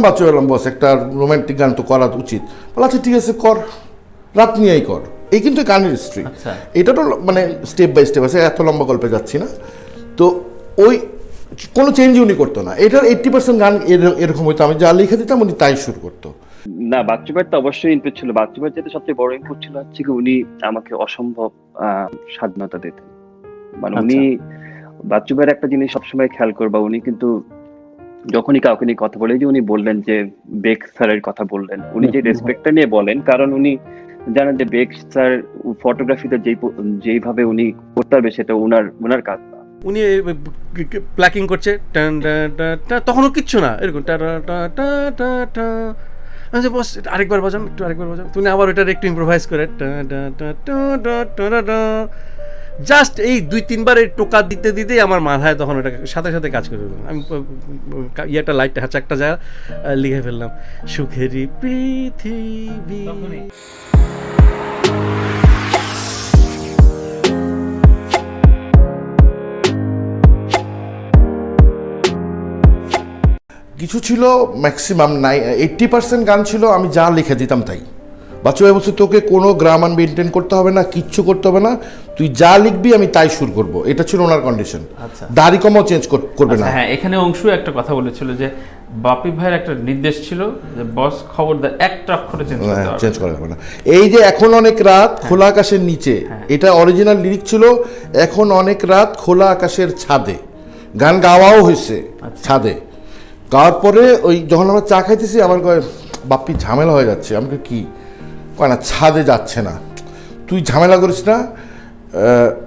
বাচ্চা বললাম বস একটা রোমান্টিক গান তো করা উচিত, বলে আচ্ছা ঠিক আছে কর, রাত নিয়েই কর। এই কিন্তু গানের হিস্ট্রি, এটা তো মানে স্টেপ বাই স্টেপ আছে, এত লম্বা গল্পে যাচ্ছি না। তো ওই কোনো চেঞ্জই উনি করতো না, এটার 80% গান এরকম হইতো, আমি যা লিখে দিতাম উনি তাই শুরু করতো। না, বাচ্চু ভাইয়ের তো অবশ্যই ইনপুট ছিল। বাচ্চু ভাইয়ের যেটা সবচেয়ে বড় ইনপুট ছিল হচ্ছে কি, উনি আমাকে অসম্ভব স্বাধীনতা দিতেন। মানে উনি, বাচ্চু ভাইয়ের একটা জিনিস সবসময় খেয়াল করবা, উনি কিন্তু যখনই কাউকে নিয়ে কথা বলে, যে উনি বললেন যে বেক স্যারের কথা বললেন, উনি যে রেসপেক্টটা নিয়ে বলেন, কারণ উনি জানেন যে বেক স্যার ফটোগ্রাফিতে যেইভাবে উনি করতে পারবে সেটা উনার কাজ না। উনি প্ল্যাকিং করছে, তখনও কিচ্ছু না, এরকম বস আরেকবার বাজান, একটু আরেকবার বাজান, তুমি আবার ওটার একটু ইম্প্রোভাইজ করে জাস্ট এই 2-3 বার এই টোকা দিতে দিতেই আমার মাথায় তখন ওটা সাথে সাথে কাজ করে দিলাম। আমি ইয়েটা লাইটটা একটা যা লিখে ফেললাম, সুখেরই পৃথিবী। কিছু ছিল ম্যাক্সিমাম 80% গান ছিল আমি যা লিখে দিতাম তাই। বাচ্চু ভাই বলছে তোকে কোনো গ্রামার মেনটেন করতে হবে না, কিচ্ছু করতে হবে না, তুই যা লিখবি আমি তাই সুর করব, এটা ছিল ওনার কন্ডিশন। দাড়ি কমাও চেঞ্জ করবে না। হ্যাঁ, এখানে অংশ একটা কথা বলেছিল যে বাপি ভাইয়ের একটা নির্দেশ ছিল যে বস খবরদার একটা অক্ষরে চেঞ্জ করা যাবে না। এই যে এখন অনেক রাত খোলা আকাশের নিচে, এটা অরিজিনাল লিরিক ছিল, এখন অনেক রাত খোলা আকাশের ছাদে, গান গাওয়াও হয়েছে ছাদে। গাওয়ার পরে ওই যখন আমরা চা খাইতেছি আমার কয় বাপ্পি ঝামেলা হয়ে যাচ্ছে, আমাকে কি কয় না ছাদে যাচ্ছে না, তুই ঝামেলা করিস না,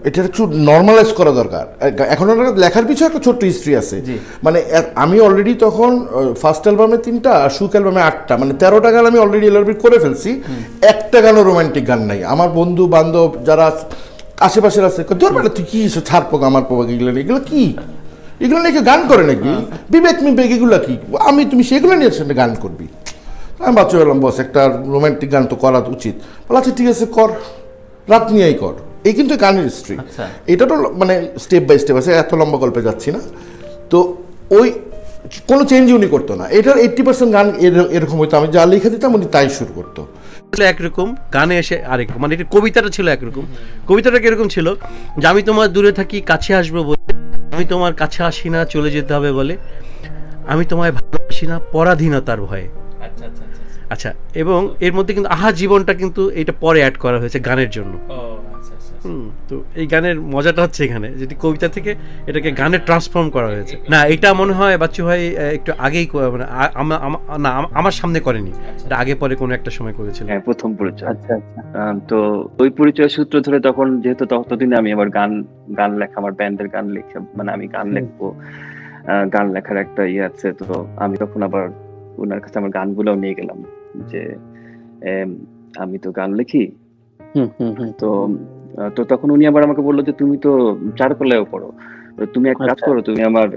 এটা একটু নর্মালাইজ করা দরকার। এখন লেখার পিছনে একটা ছোট্ট হিস্ট্রি আছে, মানে আমি অলরেডি তখন ফার্স্ট অ্যালবামে 3টা আর শুক অ্যালবামে 8টা, মানে 13টা গান আমি অলরেডি এলআরবি করে ফেলছি, একটা গানও রোমান্টিক গান নাই। আমার বন্ধু বান্ধব যারা আশেপাশের আছে ধর বেটা তুই কি ছাড় পোক আমার পোক, এগুলো কি, এগুলো নিয়ে গান করে নাকি, বিবেক মিবেক এগুলো কি, তুমি সেগুলো নিয়ে গান করবি? আমি বাচ্চা বললাম বস একটা রোমান্টিক গান তো করা উচিত, বলে আচ্ছা ঠিক আছে কর, রাত নিয়েই কর। এই কিন্তু গানের হিস্ট্রি, এটা তো মানে স্টেপ বাই স্টেপ আছে, এত লম্বা গল্পে যাচ্ছি না। তো ওই কোনো চেঞ্জই উনি করতো না, এটার 80% গান এরকম হইতো, আমি যা লিখে দিতাম উনি তাই শুরু করতো। একরকম গানে এসে আরেকরকম, মানে এটা কবিতাটা ছিল একরকম। কবিতাটা কিরকম ছিল যে আমি তোমার দূরে থাকি কাছে আসবো বলে, আমি তোমার কাছে আসি না চলে যেতে হবে বলে, আমি তোমায় ভালোবাসি না পরাধীনতার ভয়ে। আচ্ছা, এবং এর মধ্যে কিন্তু আহা জীবনটা কিন্তু এটা পরে অ্যাড করা হয়েছে গানের জন্য। তো এই গানের মজাটা হচ্ছে এখানে, যেটি কবিতা থেকে এটাকে গানে ট্রান্সফর্ম করা হয়েছে। না, এটা মনে হয় বাচ্চু ভাই একটু আগেই, মানে আমার সামনে করেনি, এটা আগে পরে কোনো একটা সময় করেছিল। হ্যাঁ, প্রথম পরিচয়। তো ওই পরিচয় সূত্র ধরে তখন যেহেতু ততদিনে আমি আবার গান লেখা, আমার ব্যান্ডের গান লিখে, মানে আমি গান লিখবো, গান লেখার একটা ইয়ে আছে। তো আমি তখন আবার ওনার কাছে আমার গানগুলোও নিয়ে গেলাম যে আমি তো গান লিখি। তো তখন উনি আবার আমাকে বললো যে তুমি তো চারুকলায়ও পড়ো, তুমি এক কাজ করো, তুমি আমার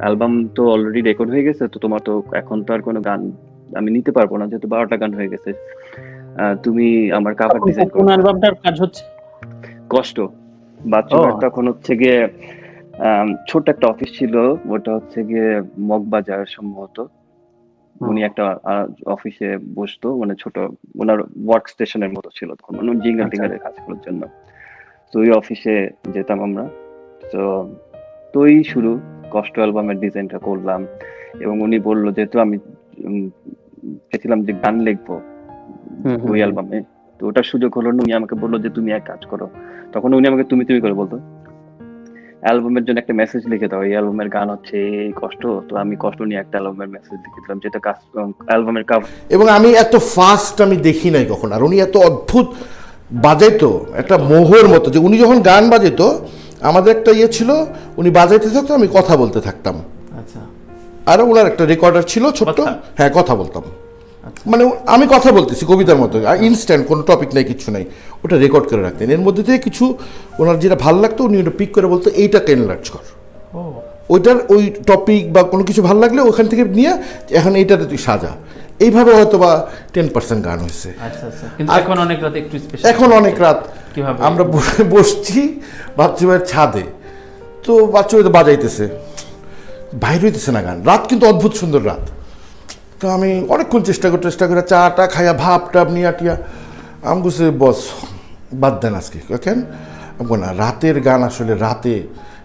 অ্যালবাম তো অলরেডি রেকর্ড হয়ে গেছে, তো তোমার তো এখন তো আর কোনো গান আমি নিতে পারবো না, যেহেতু 12টা গান হয়ে গেছে, তুমি আমার কাভার ডিজাইন করো। কোন অ্যালবামটার কাজ হচ্ছে? কষ্ট। বাচ্চুভাই তখন হচ্ছে গিয়ে ছোট একটা অফিস ছিল, ওটা হচ্ছে গিয়ে মগবাজার সম্ভবত। উনি একটা অফিসে বসতো, মানে ছোট ওনার ওয়ার্ক স্টেশনের মতো ছিল তখন, মানে জিঙ্গল টিঙ্গলের কাজ করার জন্য। তো ওই অফিসে যেতাম আমরা। তো ওই শুরু, কষ্ট অ্যালবামের ডিজাইনটা করলাম, এবং উনি বললো যেহেতু আমি চেয়েছিলাম যে গান লিখবো ওই অ্যালবামে, তো ওটার সুযোগ হলো না। উনি আমাকে বললো যে তুমি এক কাজ করো, তখন উনি আমাকে তুমি করে বলতো, অ্যালবামের জন্য একটা মেসেজ লিখে দাও, এই অ্যালবামের গান হচ্ছে এই কষ্ট। তো আমি কষ্ট নিয়ে একটা অ্যালবামের মেসেজ লিখে দিলাম, যেটা অ্যালবামের কভার। এবং আমি এত ফাস্ট আমি দেখি নাই কখন, আর উনি এত অদ্ভুত বাজাইতো, একটা মোহর মতো, যে উনি যখন গান বাজাইতো আমাদের একটা ইয়ে ছিল, উনি বাজাইতে থাকতো আমি কথা বলতে থাকতাম। আর ওনার একটা রেকর্ডার ছিল ছোট্ট, হ্যাঁ কথা বলতাম, মানে আমি কথা বলতেছি কবিতার মতো, ইনস্ট্যান্ট কোনো টপিক নাই, কিছু নাই, ওটা রেকর্ড করে রাখতেন। এর মধ্যে থেকে কিছু ওনার যেটা ভালো লাগতো উনি ওটা পিক করে বলতো এইটাকে এনলার্জ কর, ওইটার ওই টপিক বা কোনো কিছু ভালো লাগলে ওখান থেকে নিয়ে এখন এইটাতে তুই সাজা। এইভাবে হয়তো বা 10% গান হয়েছে। এখন অনেক রাত আমরা বসছি বাচ্চু ভাইয়ের ছাদে, তো বাচ্চু ভাই তো বাজাইতেছে, বাইরে হইতেছে না গান, রাত কিন্তু অদ্ভুত সুন্দর রাত, তো আমি অনেকক্ষণ চেষ্টা করে চাটা খাইয়া ভাব টাপ নিয়া টিয়া আমি বলছি বস বাদ দেন আজকে কেন আমি না রাতের গান আসলে রাতে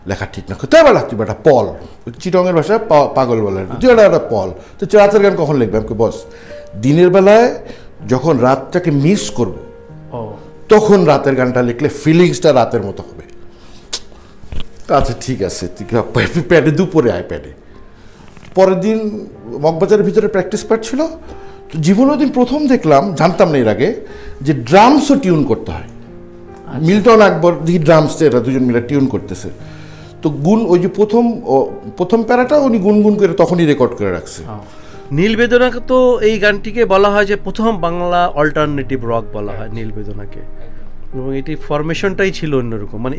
লেখা ঠিক না তো এবার লাগতো বেটা পল চিটংয়ের ভাষায় পাগল বলে তুই একটা পল তো রাতের গান কখন লিখবে আমাকে বস দিনের বেলায় যখন রাতটাকে মিস করব তখন রাতের গানটা লিখলে ফিলিংসটা রাতের মতো হবে। আচ্ছা ঠিক আছে তুই প্যাডে দুপুরে আয় প্যাডে। পরের দিন মগবাজারের ভিতরে প্র্যাকটিস প্যাড ছিল, তো জীবনের দিন প্রথম দেখলাম, জানতাম না এর আগে, যে ড্রামসও টিউন করতে হয়। মিল্টন আকবর দি ড্রামসটা এরা দুজন মিলে টিউন করতেছে। তো গুণ ওই যে প্রথম প্যারাটা উনি গুনগুন করে তখনই রেকর্ড করে রাখছে। নীল বেদনাকে তো এই গানটিকে বলা হয় যে প্রথম বাংলা অল্টারনেটিভ রক বলা হয় নীল বেদনাকে, এবং এটি ফরমেশনটাই ছিল অন্যরকম। মানে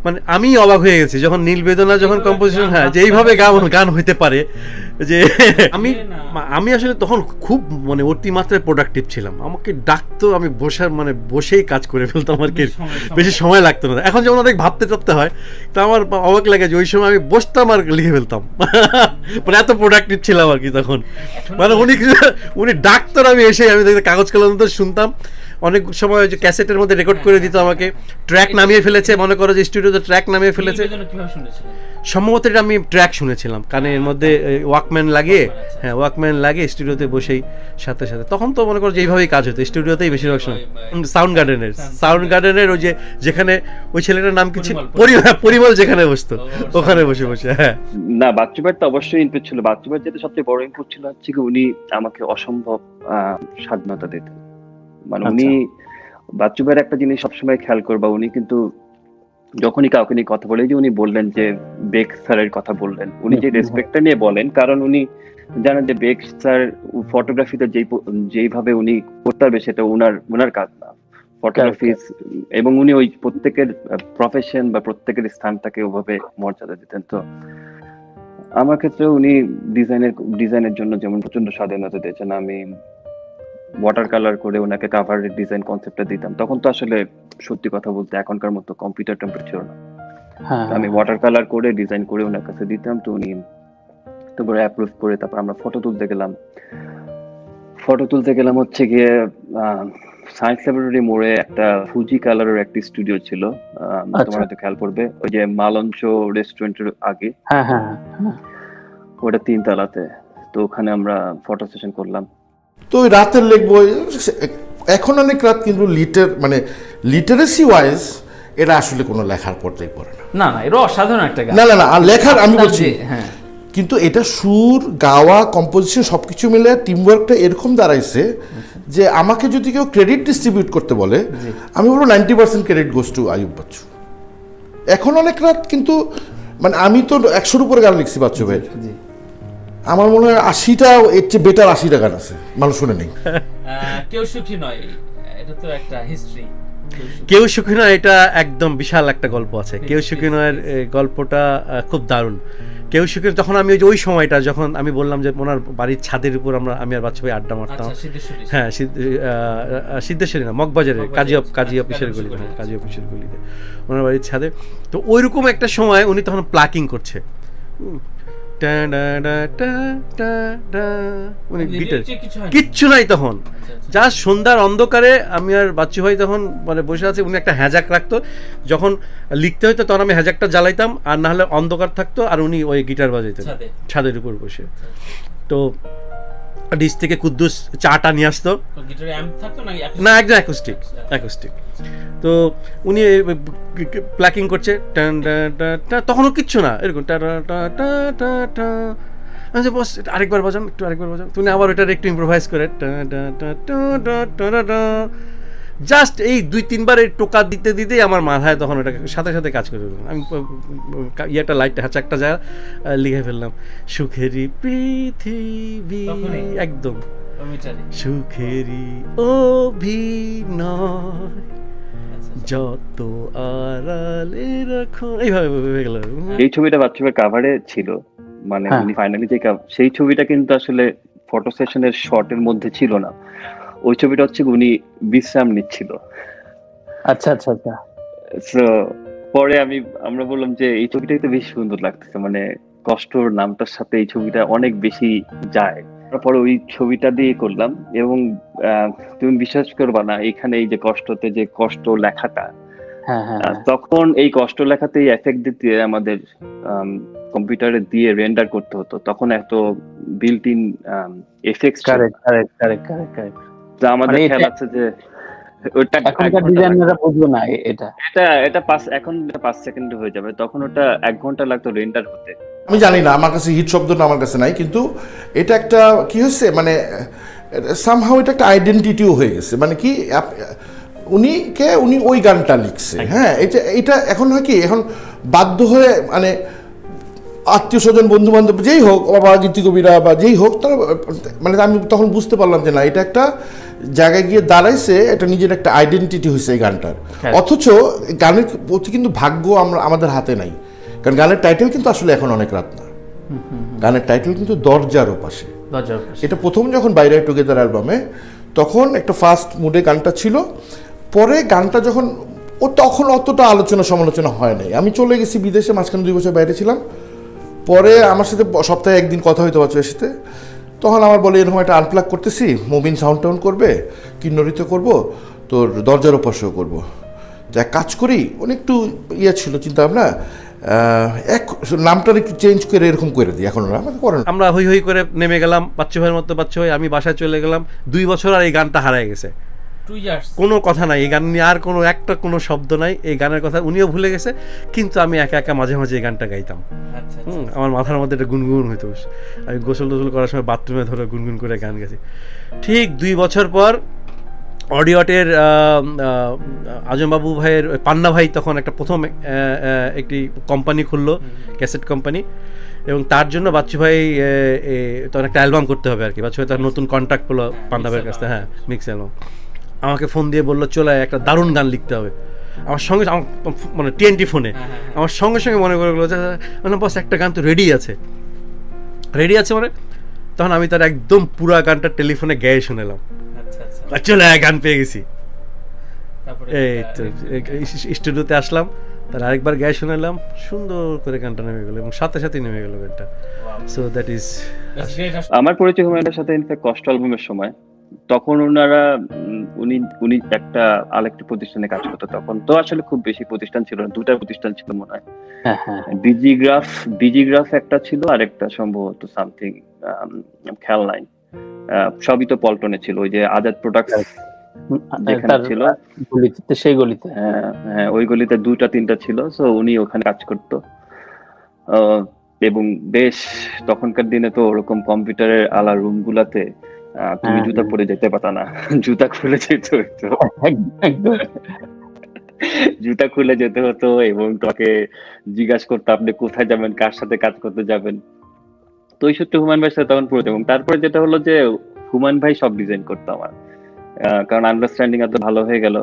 মানে আমি অবাক হয়ে গেছি যখন নীল বেদনা যখন কম্পোজিশন, হ্যাঁ, যে এইভাবে গান হইতে পারে। যে আমি আসলে তখন খুব মানে অতিমাত্রায় প্রোডাক্টিভ ছিলাম। আমাকে ডাকতো, আমি বসেই কাজ করে ফেলতাম আর কি, বেশি সময় লাগতো না। এখন যেমন অনেক ভাবতে হয়, তো আমার অবাক লাগে যে ওই সময় আমি বসতাম আর লিখে ফেলতাম। মানে এত প্রোডাক্টিভ ছিলাম আর কি তখন। মানে উনি ডাকতেন, আমি দেখতে কাগজ কলম তো শুনতাম। অনেক সময় যে ক্যাসেটের মধ্যে রেকর্ড করে দিত আমাকে, ট্র্যাক নামিয়ে ফেলেছে, মনে করো যে স্টুডিওতে ট্র্যাক নামিয়ে ফেলেছে। সম্ভবত এটা আমি ট্র্যাক শুনেছিলাম কানের মধ্যে ওয়াকম্যান লাগিয়ে, হ্যাঁ ওয়াকম্যান লাগিয়ে স্টুডিওতে বসেই সাথে তখন তো মনে করো যে এইভাবেই কাজ হতো স্টুডিওতেই বেশিরভাগ সময়। সাউন্ড গার্ডেনের ওই যে যেখানে ওই ছেলেটার নাম কি ছিল, পরিমল, যেখানে বসতো ওখানে বসে হ্যাঁ। না, বাচ্চু ভাইয়ের তো অবশ্যই ইনপুট ছিল। বাচ্চু ভাইয়ের যেটা সবচেয়ে বড় ইনপুট ছিল হচ্ছে কি, উনি আমাকে অসম্ভব স্বাধীনতা দিতেন। মানে উনি, বাচ্চু ভাইয়ের একটা জিনিস সবসময় খেয়াল করবা, উনি কিন্তু যখনই কাউকে নিয়ে কথা বলে, যে উনি বললেন যে বেক স্যারের কথা বললেন, উনি যে রেসপেক্টটা নিয়ে বলেন, কারণ উনি জানেন যে বেক স্যার ফটোগ্রাফিতে যেইভাবে উনি করতে পারবে সেটা উনার কাজ না, ফটোগ্রাফি। এবং উনি ওই প্রত্যেকের প্রফেশন বা প্রত্যেকের স্থানটাকে ওভাবে মর্যাদা দিতেন। তো আমার ক্ষেত্রে উনি ডিজাইনের জন্য যেমন প্রচন্ড স্বাধীনতা দিয়েছেন। আমি ওয়াটার কালার করে ওনাকে কাভারের ডিজাইন কনসেপ্টটা দিতাম। তখন তো আসলে সত্যি কথা বলতে এখনকার মতো কম্পিউটার ছিল না। আমি ওয়াটার কালার করে ডিজাইন করে ওনার কাছে দিতাম। তো উনি তারপরে অ্যাপ্রুভ করে তারপর আমরা ফটো তুলতে গেলাম হচ্ছে গিয়ে সায়েন্স ল্যাবরেটরি মোড়ে একটা ফুজি কালারের একটা স্টুডিও ছিল, তোমার হয়তো খেয়াল করবে, ওই যে মালঞ্চ রেস্টুরেন্টের আগে, ওটা 3 তলাতে। তো ওখানে আমরা ফটো সেশন করলাম। তো ওই রাতের লিখবো, এখন অনেক রাত, কিন্তু লিটারেসি ওয়াইজ এটা আসলে কোনো লেখার পর্যায়ে পড়ে না। না, এটা অসাধারণ একটা গান। না আর লেখার আমি বলছি, হ্যাঁ, কিন্তু এটা সুর, গাওয়া, কম্পোজিশন সবকিছু মিলে টিমওয়ার্কটা এরকম দাঁড়াইছে যে আমাকে যদি কেউ ক্রেডিট ডিস্ট্রিবিউট করতে বলে, আমি বলবো 90% credit goes to Ayub Bachchu. এখন অনেক রাত, কিন্তু মানে আমি তো 100-র উপরে গান লিখছি বাচ্চু ভাই, আমার মনে হয় 80টা, এর চেয়ে বেটার 80টা গান আছে, মানুষ শুনে নেই। কেউ সুখী নয়, এটা তো একটা হিস্ট্রি। কেউ সুখী নয়, এটা একদম বিশাল একটা গল্প আছে। কেউ সুখী নয়ের গল্পটা খুব দারুণ। কেউ সুখী, তখন আমি ওই সময়টা যখন আমি বললাম যে ওনার বাড়ির ছাদের উপর আমি আর বাচ্চা ভাই আড্ডা মারতাম। হ্যাঁ, সিদ্ধেশ্বরী না, মগবাজারের কাজী অফিসের গলিতে ওনার বাড়ির ছাদে। তো ওইরকম একটা সময় উনি তখন প্লাকিং করছে, কিচ্ছু নাই তখন, যা সন্ধ্যার অন্ধকারে আমি আর বাচ্চু ভাই তখন মানে বসে আছে। উনি একটা হ্যাজাক রাখতো, যখন লিখতে হইতো তখন আমি হ্যাজাকটা জ্বালাইতাম, আর না হলে অন্ধকার থাকতো, আর উনি ওই গিটার বাজাইতেন ছাদের উপর বসে। তো ডিস থেকে কুদ্দুস চাটা নিয়ে আসতো, না একদম অ্যাকুস্টিক। তো উনি প্লাকিং করছে, তখনও কিচ্ছু না, এরকম বস আরেকবার বাজান, তুমি আবার ওইটার একটু ইম্প্রোভাইজ করে জাস্ট এই 2-3 বার এই টোকা দিতেই আমার মাথায় তখন ওটা সাথে কাজ করে ফেললাম। আমি ইয়েটা লাইটটা হ্যাচাকটা যা লিখে ফেললাম, সুখেরই পৃথিবী, একদম সুখেরই অভিনয়, যত আড়ালে রাখো, এইভাবে হয়ে গেল। এই ছবিটা বাচ্চুভাই কাভারে ছিল, মানে উনি ফাইনালি যে সেই ছবিটা কিন্তু আসলে ফটো সেশনের শটের মধ্যে ছিল না। ওই ছবিটা হচ্ছে উনি বিশ্রাম নিচ্ছিল। আচ্ছা। সো পরে আমরা বললাম যে এই ছবিটাই তো বেশি সুন্দর লাগতেছে, মানে কষ্টর নামটার সাথে এই ছবিটা অনেক বেশি যায়। তারপরে ওই ছবিটা দিয়ে করলাম, এবং তুমি বিশ্বাস করবা না, এখানে এই যে কষ্টতে যে কষ্ট লেখাটা, হ্যাঁ হ্যাঁ তখন এই কষ্ট লেখাতেই এফেক্ট দিতে আমাদের কম্পিউটারে দিয়ে রেন্ডার করতে হতো। তখন এত বিল্ট ইন এফেক্টস ছিল কারেক্ট না। Correct correct correct correct. তো আমাদের মানে খেয়াল এটা আছে যে ওটা এক এখনকার ঘন্টা ডিজাইনাররা লাগতো। বুঝবে না এটা। এটা এখন 5 সেকেন্ডে হয়ে যাবে, তখন ওটা 1 ঘন্টা লাগতো রেন্ডার হতে। আমি জানি না, আমার কাছে হিট শব্দটা আমার কাছে নাই, কিন্তু এটা একটা কি হচ্ছে মানে সামহাও এটা একটা আইডেন্টিটিও হয়ে গেছে। মানে কি উনি ওই গানটা লিখছে, হ্যাঁ। এটা এখন হয় কি, এখন বাধ্য হয়ে মানে আত্মীয় স্বজন বন্ধু বান্ধব যেই হোক, বাবা গীতি কবিরা বা যেই হোক, তারা মানে আমি তখন বুঝতে পারলাম যে না, এটা একটা জায়গায় গিয়ে দাঁড়াইছে, এটা নিজের একটা আইডেন্টিটি হয়েছে এই গানটার। অথচ গানের প্রতি কিন্তু ভাগ্য আমাদের হাতে নাই, কারণ গানের টাইটেল কিন্তু আসলে এখন অনেক রাত না, গানের টাইটেল কিন্তু দরজার ওপাশে। এটা প্রথম যখন বাইরে টুগেদার অ্যালবামে, তখন একটা ফাস্ট মুডে গানটা ছিল। পরে গানটা যখন তখন অতটা আলোচনা সমালোচনা হয় নাই। আমি চলে গেছি বিদেশে, মাঝখানে 2 বছর বাইরে ছিলাম। পরে আমার সাথে সপ্তাহে একদিন কথা হইতে বাচ্চার সাথে, তখন আমার বলে এরকম একটা আনপ্লাগ করতেছি, মুবিন সাউন্ড টাউন করবে, কিন্নরিত করব, তোর দরজার ওপাশেও করবো, যা কাজ করি। অনেকটু ইয়ে ছিল চিন্তা ভাবনা, নামটা একটু চেঞ্জ করে এরকম করে দিই, এখন আমাদের করেন। আমরা হই হই করে নেমে গেলাম, বাচ্চা ভাইয়ের মতো বাচ্চা ভাই, আমি বাসায় চলে গেলাম। 2 বছর আর এই গানটা হারায় গেছে, 2 ইয়ার্স কোনো কথা নাই এই গান নিয়ে, আর কোনো শব্দ নাই এই গানের কথা, উনিও ভুলে গেছে। কিন্তু আমি একা একা মাঝে মাঝে এই গানটা গাইতাম। আমার মাথার মধ্যে একটা গুনগুন হইতো, আমি গোসল টোসল করার সময় বাথরুমে ধরে গুনগুন করে গান গেছি। ঠিক 2 বছর পর অডিওটের আজমবাবু ভাইয়ের পান্না ভাই তখন একটা প্রথম একটি কোম্পানি খুললো, ক্যাসেট কোম্পানি, এবং তার জন্য বাচ্চু ভাই তখন একটা অ্যালবাম করতে হবে আর কি। বাচ্চু ভাই তার নতুন কন্ট্রাক্ট পেলো পান্না ভাইয়ের কাছ থেকে, হ্যাঁ, মিক্স অ্যালবাম। আমাকে ফোন দিয়ে বললো চলে একটা দারুণ গান লিখতে হবে। আমার সঙ্গে মানে TNT ফোনে আমার সঙ্গে সঙ্গে মনে করে গেলো যে বস একটা গান তো রেডি আছে মানে। তখন আমি তার একদম পুরা গানটা টেলিফোনে গেয়ে শুনেলাম, চলে গান পেয়ে গেছি। এই তো স্টুডিওতে আসলাম, তার আরেকবার গায়ে শোনালাম, সুন্দর করে গানটা নেমে গেল, এবং সাথে সাথে নেমে গেল গানটা। সো দ্যাট ইজ আমার পরিচয় হুমায়ুনের সাথে ইনফ্যাক্ট কষ্ট অ্যালবামের সময়। তখন ওনারা উনি একটা আরেকটি প্রতিষ্ঠানে কাজ করতো। তখন তো আসলে খুব বেশি প্রতিষ্ঠান ছিল না, 2টা প্রতিষ্ঠান ছিল মনে হয়। ডিজিগ্রাফ একটা ছিল, আর একটা সম্ভবত সামথিং খেয়াল নাই। সবই তো পল্টনে ছিল, ওই যে আজাদ প্রোডাক্টস যেখানে ছিল সেই গলিতে, হ্যাঁ ওই গলিতে 2টা-3টা ছিল। সো উনি ওখানে কাজ করতো, এবং বেশ তখনকার দিনে তো ওরকম কম্পিউটারের আলা রুম গুলাতে তুমি জুতা পরে যেতে পারতা না, জুতা খুলে যেতে হতো, জুতা খুলে যেতে হতো, এবং তাকে জিজ্ঞাসা করতো আপনি কোথায় যাবেন, কার সাথে কাজ করতে যাবেন। তো ওই সূত্রে হুমায়ুন ভাইয়ের সাথে তখন পড়তো। এবং তারপরে যেটা হলো যে হুমায়ুন ভাই সব ডিজাইন করতো আমার, কারণ আন্ডারস্ট্যান্ডিং এত ভালো হয়ে গেল।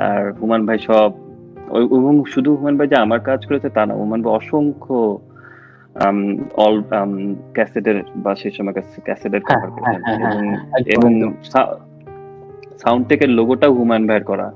আর হুমায়ুন ভাই সব, এবং শুধু হুমায়ুন ভাই যে আমার কাজ করেছে তা না, হুমায়ুন ভাই অসংখ্য অল ক্যাসেটের বা সেই সময় ক্যাসেটের কভার করেছেন, এবং সাউন্ড টেকের লোগোটাও হুমায়ুন ভাইয়ের করা।